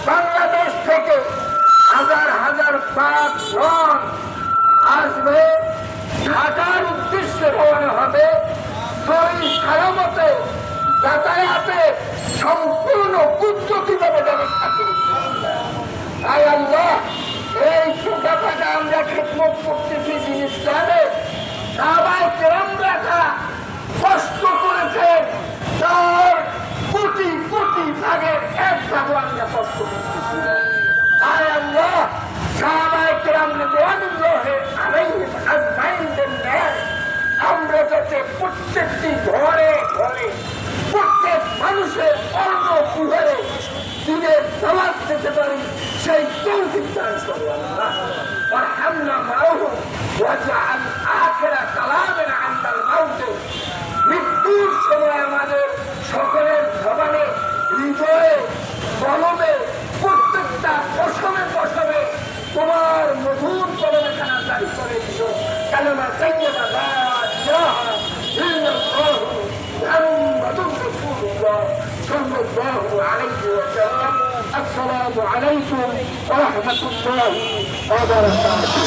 বাংলাদেশ থেকে হাজার হাজার পাক রং আসবে, ঢাকার উদ্দেশ্যে রওনা হবে। সহি সালামতে যাতায়াতে সম্পূর্ণ কুদরতিভাবে ব্যবস্থা করেছে। তাই আল্লাহ এই সুখাটা আমরা খেদমত করতেছি জিনিস জানে সাহাবায়ে কেরামরা কষ্ট করেছে, তার কোটি কোটি ভাগের এক ভাগও আমরা কষ্ট করতেছি। তাই আল্লাহ সাহাবায়ে কেরাম রিদওয়ানুল্লাহি আলাইহিম আজমাইনদের ন্যায় আমরা যাতে প্রত্যেকটি ঘরে ঘরে প্রত্যেক মানুষের অন্ন কুহারে দিনের দাওয়াত দিতে পারি, সেই তৌফিক দান করো আল্লাহ। ওয়ারহামনা মাআহুম ওয়াজআল আখিরা কালামিনা আনদাল মাউত। মৃত্যুর সময় আমাদের সকলের জবানে, হৃদয়ে, কলমে, প্রত্যেকটা পশমে পশমে তোমার মধুর কলমেখানা জারি করে দিও। কালেমা তাইয়্যিবা লা ইলাহা ইল্লাল্লাহ মুহাম্মাদুর রাসূলুল্লাহ সাল্লাল্লাহু আলাইহি ওয়াসাল্লাম। আসসালামু আলাইকুম ওয়া রাহমাতুল্লাহি ওয়া বারাকাতুহু।